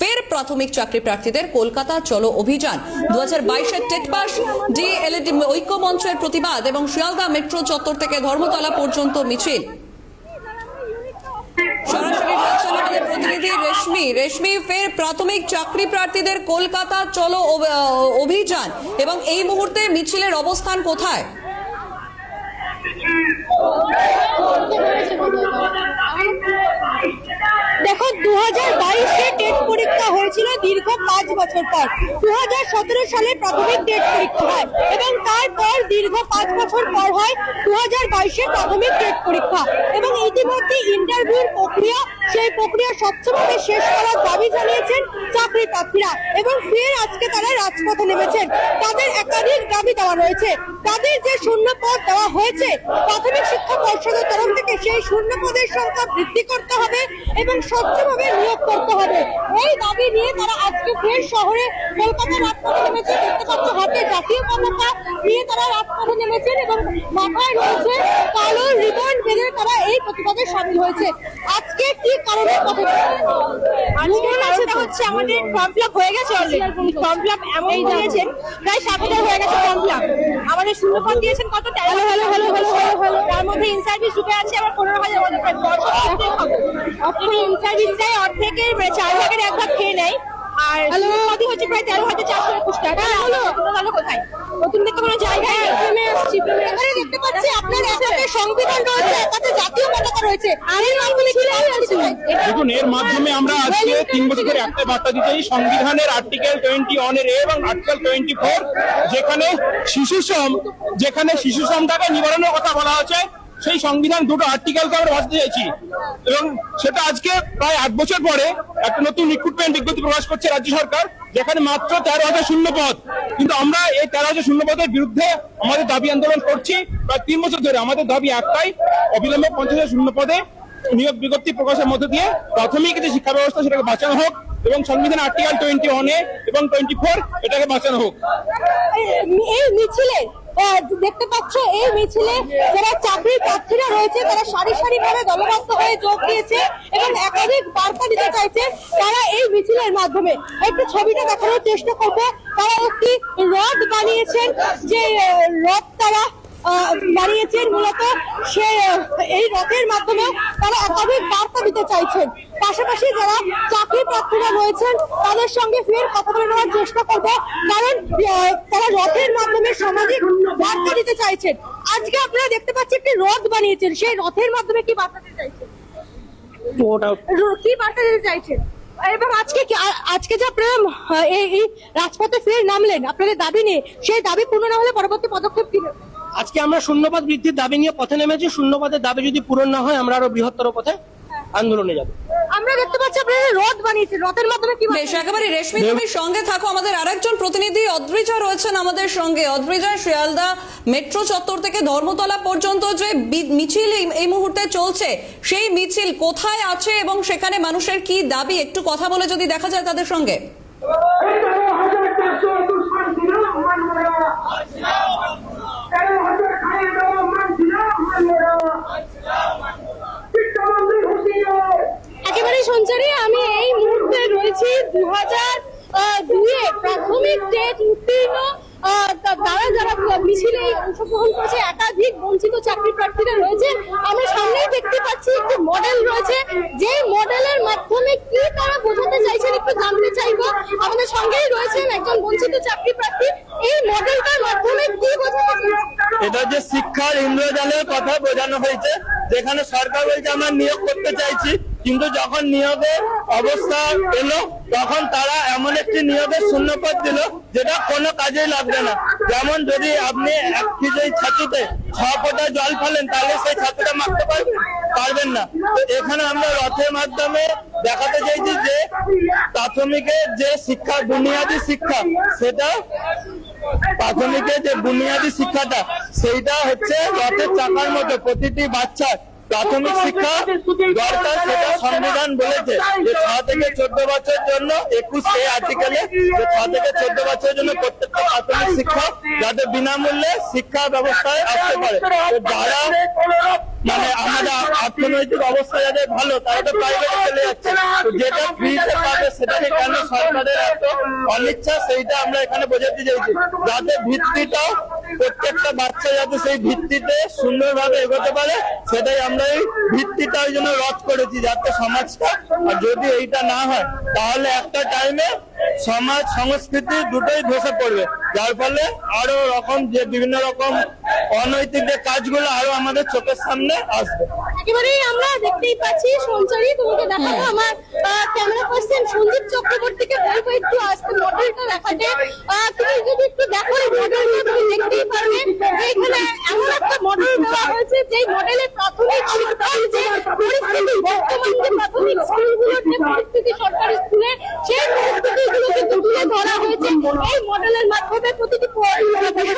ফের প্রাথমিক চাকরি প্রার্থীদের কলকাতা চলো অভিযান 2022-এর টেট পাস ডিএলএড ঐক্য মঞ্চের প্রতিবাদ এবং শিয়ালদা মেট্রো চত্বর থেকে ধর্মতলা পর্যন্ত মিছিল। সরাসরি রয়েছেন আমাদের প্রতিনিধি রেশমি। ফের প্রাথমিক চাকরি প্রার্থীদের কলকাতা চলো অভিযান এবং এই মুহূর্তে মিছিলের অবস্থান কোথায়? দেখো 2022-এ টেট পরীক্ষা হয়েছিল দীর্ঘ 5 বছর পর। 2017 সালে প্রাথমিক টেট পরীক্ষা হয় এবং তারপর দীর্ঘ 5 বছর পর হয় 2022-এর প্রাথমিক টেট পরীক্ষা এবং ইতিমধ্যে ইন্টারভিউর প্রক্রিয়া সেই প্রক্রিয়া স্বচ্ছভাবে শেষ করার দাবি জানিয়েছেন চাকরি প্রার্থীরা এবং ফের আজকে তারা রাজপথে নেমেছেন। তাদের একাধিক দাবি দেওয়া রয়েছে। তাদের যে শূন্য পদ দেওয়া হয়েছে প্রাথমিক শিক্ষা পর্ষদের তরফ থেকে সেই শূন্য পদের সংখ্যা বৃদ্ধি করতে হবে এবং স্বচ্ছভাবে নিয়োগ করতে হবে। এই দাবি নিয়ে তারা আজকে ফের শহরে কলকাতা রাজপথে নেমেছে। দেখতে পাচ্ছ হাতে জাতীয় পতাকা নিয়ে তারা রাজপথে নেমেছেন এবং মাথায় রয়েছে কালো রিবন বেঁধে তারা এই প্রতিবাদে সামিল হয়েছে। আজকে কি কারণে কারণটা হচ্ছে আমাদের ফর্ম ফিল আপ হয়ে গেছে অলরেডি। ফর্ম ফিল আপ এমন দিয়েছেন প্রায় 7,000 হয়ে গেছে ফর্ম ফিল আপ। আমাদের শূন্য পদ দিয়েছেন কত? 13,000। তার মধ্যে ইন সার্ভিস ঢুকে আছে আবার 15,000 মতো প্রায় 10,000 হবে। ইন সার্ভিস দেয় অর্ধেকের 4 ভাগের 1 ভাগ খেয়ে নেয় আর পদই হচ্ছে প্রায় 13,421 টাকা। হলো কোথায়? নতুনদের তো কোনো জায়গায় নেমে আসছি। এখানে দেখতে পাচ্ছি আপনার একটা সংবিধান রয়েছে, একটা জাতীয় পতাকা রয়েছে। এর মাধ্যমে কি আছে? দেখুন, এর মাধ্যমে আমরা আজকে 3 বছর ধরে একটা বার্তা দিতে চাই। সংবিধানের আর্টিকেল 21 এর এবং আর্টিকেল 24 যেখানে শিশু শ্রমটাকে নিবারণের কথা বলা হচ্ছে, সেই সংবিধান দুটো আর্টিকেলকে আমরা বাঁচতে চাইছি এবং সেটা আজকে প্রায় 8 বছর পরে একটা নতুন রিক্রুটমেন্ট বিজ্ঞপ্তি প্রকাশ করছে রাজ্য সরকার, যেখানে মাত্র 13,000 শূন্য পদ। কিন্তু আমরা এই 13,000 শূন্য পদের বিরুদ্ধে আমাদের দাবি আন্দোলন করছি প্রায় 3 বছর ধরে। আমাদের দাবি একটাই, অবিলম্বে 50,000 শূন্য পদে নিয়োগ বিজ্ঞপ্তি প্রকাশের মধ্যে দিয়ে প্রাথমিক যে শিক্ষা ব্যবস্থা সেটাকে বাঁচানো হোক এবং সংবিধান আর্টিকেল 21 এবং 24 এটাকে বাঁচানো হোক। এই মিছিলে দেখতে পাচ্ছ এই মিছিলে যারা চাকরি প্রার্থীরা রয়েছে তারা সারি সারি ভাবে দলবদ্ধ হয়ে যোগ দিয়েছে এবং একাধিক বার্তা দিতে চাইছে তারা এই মিছিলের মাধ্যমে। একটু ছবিটা দেখানোর চেষ্টা করবো। তারা একটি রথ বানিয়েছেন, যে রথ তারা বানিয়েছেন মূলত এই রথের মাধ্যমে তারা একাধিক বার্তা দিতে চাইছেন। পাশাপাশি যারা চাকরি প্রার্থীরা রয়েছেন তাদের সঙ্গে ফের কথা বলে নেওয়ার চেষ্টা করবো, কারণ তারা রথের মাধ্যমে সামাজিক বার্তা দিতে চাইছেন। আজকে আপনারা দেখতে পাচ্ছেন একটি রথ বানিয়েছেন, সেই রথের মাধ্যমে কি বার্তা দিতে চাইছেন? কি বার্তা দিতে চাইছেন? এবং আজকে যে আপনারা এই রাজপথে ফের নামলেন আপনাদের দাবি নিয়ে, সেই দাবি পূর্ণ না হলে পরবর্তী পদক্ষেপ কি নেবেন? আজকে আমরা শূন্যপদ বৃদ্ধির দাবি নিয়ে পথে নেমেছি। শূন্যপদের দাবি যদি পূরণ না হয় আমরা আরো বৃহত্তর পথে আন্দোলনে যাব। আমরা দেখতে পাচ্ছি আপনারা রথ বানিয়েছেন, রথের মাধ্যমে কি? বেশ, একেবারে রেশমি তুমি সঙ্গে থাকো। আমাদের আরেকজন প্রতিনিধি অদ্রিজা রয়েছেন আমাদের সঙ্গে। অদ্রিজা, শিয়ালদা মেট্রো চত্বর থেকে ধর্মতলা পর্যন্ত যে মিছিল এই মুহূর্তে চলছে, সেই মিছিল কোথায় আছে এবং সেখানে মানুষের কি দাবি, একটু কথা বলে যদি দেখা যায় তাদের সঙ্গে। একেবারে সঞ্চারী, আমি এই মুহূর্তে রয়েছি 2002-এ প্রাথমিক টেট উত্তীর্ণ তারা যারা মিছিলে অংশগ্রহণ করেছে, একাধিক বঞ্চিত চাকরি প্রার্থীরা রয়েছে। আমরা সামনেই দেখতে পাচ্ছি একটি মডেল রয়েছে, যে মডেলের মাধ্যমে কি তারা বোঝাতে চাইছেন একটু জানতে চাইবো। আমাদের সঙ্গেই রয়েছেন একজন বঞ্চিত চাকরি প্রার্থী। এই মডেলটার মাধ্যমে কি বোঝাতে চাইছেন? এটা যে শিক্ষার ইন্দ্রজালের কথা বোঝানো হয়েছে, যেখানে সরকার বলছে আমরা নিয়োগ করতে চাইছি, কিন্তু যখন নিয়োগের অবস্থা এলো তখন তারা এমন একটি নিয়োগের শূন্যপদ দিল যেটা কোনো কাজেই লাগবে না। যেমন যদি আপনি এক কেজি ছাতুতে 6 ফোঁটা জল ফেলেন তাহলে সেই ছাতুটা মাখতে পারবেন না। এখানে আমরা রথের মাধ্যমে দেখাতে চাইছি যে প্রাথমিকের যে শিক্ষা, বুনিয়াদী শিক্ষা, সেটা প্রাথমিকের যে বুনিয়াদী শিক্ষাটা সেইটা হচ্ছে রথের চাকার মতো। প্রতিটি বাচ্চার প্রাথমিক শিক্ষা দরকার, সেটা সংবিধান বলেছে যে 6 থেকে 14 বছরের জন্য 21 আর্টিকেলে যে 6 থেকে 14 বছরের জন্য প্রত্যেকটা প্রাথমিক শিক্ষক যাতে বিনামূল্যে শিক্ষা ব্যবস্থায় আসতে পারে। তো যারা মানে আমাদের অর্থনৈতিক অবস্থা যাদের ভালো, তারা তো প্রাইভেটে চলে যাচ্ছে, তো যেটা ফ্রিতে পাবে সেটাকে কেন সরকারের এত অনিচ্ছা, সেইটা আমরা এখানে বোঝাতে চাইছি। যাতে ভিত্তিটা প্রত্যেকটা বাচ্চা যাতে সেই ভিত্তিতে সুন্দরভাবে এগোতে পারে, সেটাই আমরা এই ভিত্তিটা ওই জন্য রদ করেছি, যাতে সমাজটা, আর যদি এইটা না হয় তাহলে একটা টাইমে সমাজ সংস্কৃতি দুটোই ধসে পড়বে, যার ফলে আরো রকম যে বিভিন্ন রকম অনৈতিক যে কাজগুলো আরো আমাদের চোখের সামনে আসবে। একেবারেই আমরা দেখতেই পাচ্ছি সঞ্চারী, তোমাকে দেখাবো আমার ক্যামেরা পার্সন সঞ্জীব চক্রবর্তীকে বলবো একটু আসতে মডেলটা দেখাতে। তুমি যদি একটু দেখো এই মডেলটা, তুমি দেখতেই পারবে যে এখানে এমন একটা মডেল দেওয়া হয়েছে যে মডেলের প্রাথমিক শিক্ষার যে পরিস্থিতি, বর্তমান যে প্রাথমিক স্কুলগুলোর যে পরিস্থিতি সরকারি স্কুলে, সেই পরিস্থিতিগুলো কিন্তু তুলে ধরা হয়েছে এই মডেলের মাধ্যমে। প্রতিটি বিষয়গুলো তুলে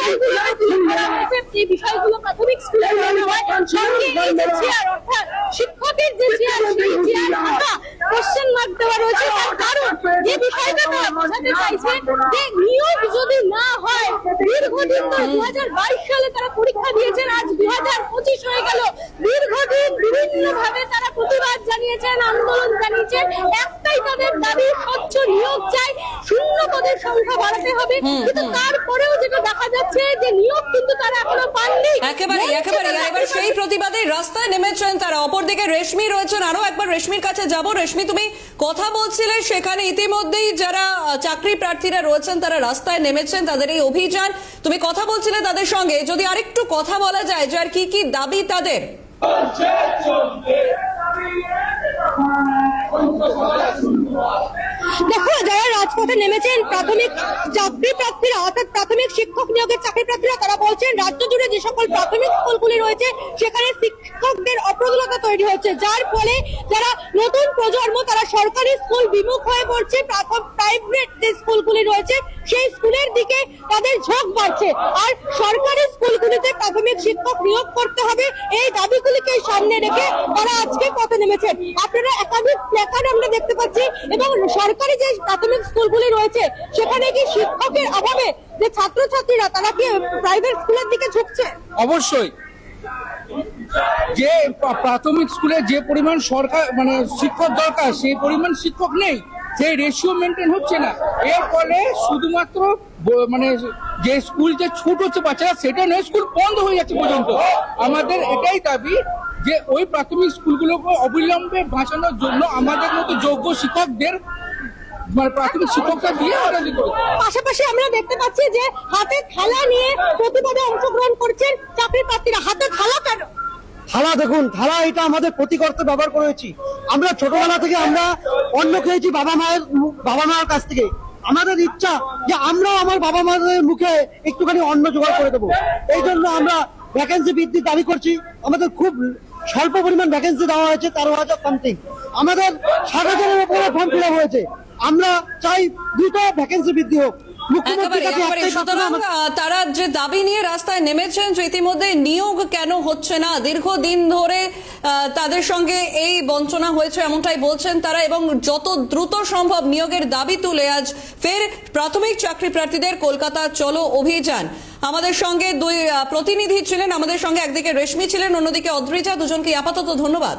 ধরা হয়েছে, যে বিষয়গুলো প্রাথমিক স্কুলে পড়ানো হয়। সঙ্গে এই যে চেয়ার, অর্থাৎ শিক্ষকের যে চেয়ার, সেই চেয়ার হাঁটা কোশ্চেন মার্ক দেওয়া রয়েছে। তার কারণ যে বিষয়টা তারা বোঝাতে চাইছে যে নিয়োগ যদি না হয়, দীর্ঘদিন ধরে 2022 সালে তারা পরীক্ষা দিয়েছেন, আজ 2025 হয়ে গেল, দীর্ঘদিন বিভিন্ন ভাবে তারা প্রতিবাদ জানিয়েছেন, আন্দোলন জানিয়েছেন, একটাই তাদের দাবি, স্বচ্ছ নিয়োগ চাই, শূন্য পদের সংখ্যা বাড়াতে হবে। কিন্তু তারপরেও যেটা দেখা যাচ্ছে যে নিয়োগ কিন্তু তারা এখনো পাননি। একেবারে এবার সেই প্রতিবাদে রাস্তায় নেমেছেন তারা। অপরদিকে রেশমি রয়েছেন, আরো একবার রেশমির কাছে যাব। রেশমি, তুমি কথা বলছিলে সেখানে ইতিমধ্যেই যারা চাকরি প্রার্থীরা রয়েছেন তারা রাস্তায় নেমেছেন, তাদের এই অভিযান, তুমি কথা বলছিলে তাদের সঙ্গে, যদি আরেকটু কথা বলা যায় যে আর কি কি দাবি তাদের। দেখো, যারা রাজপথে নেমেছেন প্রাথমিক চাকরি প্রার্থীরা, অর্থাৎ প্রাথমিক শিক্ষক নিয়োগের চাকরি প্রার্থীরা, তারা বলছেন রাজ্য জুড়ে যে সকল প্রাথমিক স্কুলগুলি রয়েছে সেখানে শিক্ষকদের অপ্রতুলতা তৈরি হচ্ছে, যার ফলে যারা নতুন প্রজন্ম তারা সরকারি স্কুল বিমুখ হয়ে পড়ছে, প্রাইভেট যে স্কুলগুলি রয়েছে সেই স্কুলের দিকে তাদের ঝোঁক বাড়ছে। আর সরকারি স্কুলগুলিতে প্রাথমিক শিক্ষক নিয়োগ করতে হবে, এই দাবিগুলিকে সামনে রেখে তারা আজকে পথে নেমেছেন। আপনারা একাধিক প্ল্যাকার্ড আমরা দেখতে পাচ্ছি, এবং সরকারি যে প্রাথমিক স্কুলগুলি রয়েছে সেখানে কি শিক্ষকের অভাবে যে ছাত্রছাত্রীরা তারা কি প্রাইভেট স্কুলের দিকে ঝুঁকছে? অবশ্যই, যে প্রাথমিক স্কুলে যে পরিমাণ সরকার মানে শিক্ষক দরকার সেই পরিমাণ শিক্ষক নেই, সেই রেশিও মেনটেন হচ্ছে না। এর ফলে শুধুমাত্র মানে যে স্কুল যে ছুট হচ্ছে বাচ্চারা, সেটা নয়, স্কুল বন্ধ হয়ে যাচ্ছে পর্যন্ত। আমাদের এটাই দাবি যে ওই প্রাথমিক স্কুলগুলোকে অবিলম্বে বাঁচানোর জন্য আমাদের মতো যোগ্য শিক্ষকদের মানে প্রাথমিক শিক্ষকরা দিয়ে আলাদা করে। পাশাপাশি আমরা দেখতে পাচ্ছি যে হাতে থালা নিয়ে প্রতিবাদে অংশগ্রহণ করছেন চাকরি প্রার্থীরা। হাতে থালা কেন? থালা দেখুন, থালা এটা আমাদের প্রতিকর্তে ব্যবহার করেছি। আমরা ছোটবেলা থেকে আমরা অন্ন খেয়েছি বাবা মায়ের কাছ থেকে। আমাদের ইচ্ছা যে আমরাও আমার বাবা মায়ের মুখে একটুখানি অন্ন জোগাড় করে দেবো। এই জন্য আমরা ভ্যাকেন্সি বৃদ্ধির দাবি করছি। আমাদের খুব স্বল্প পরিমাণ ভ্যাকেন্সি দেওয়া হয়েছে, 13,000 সামথিং। আমাদের 60,000-এর উপরে ফর্ম ফিল আপ হয়েছে। আমরা চাই দ্রুত ভ্যাকেন্সি বৃদ্ধি হোক। সুতরাং তারা যে দাবি নিয়ে রাস্তায় নেমেছেন যে ইতিমধ্যে নিয়োগ কেন হচ্ছে না, দীর্ঘদিন ধরে তাদের সঙ্গে এই বঞ্চনা হয়েছে এমনটাই বলছেন তারা, এবং যত দ্রুত সম্ভব নিয়োগের দাবি তুলে আজ ফের প্রাথমিক চাকরি প্রার্থীদের কলকাতা চলো অভিযান। আমাদের সঙ্গে দুই প্রতিনিধি ছিলেন, আমাদের সঙ্গে একদিকে রেশমি ছিলেন, অন্যদিকে অদ্রিজা। দুজনকে আপাতত ধন্যবাদ।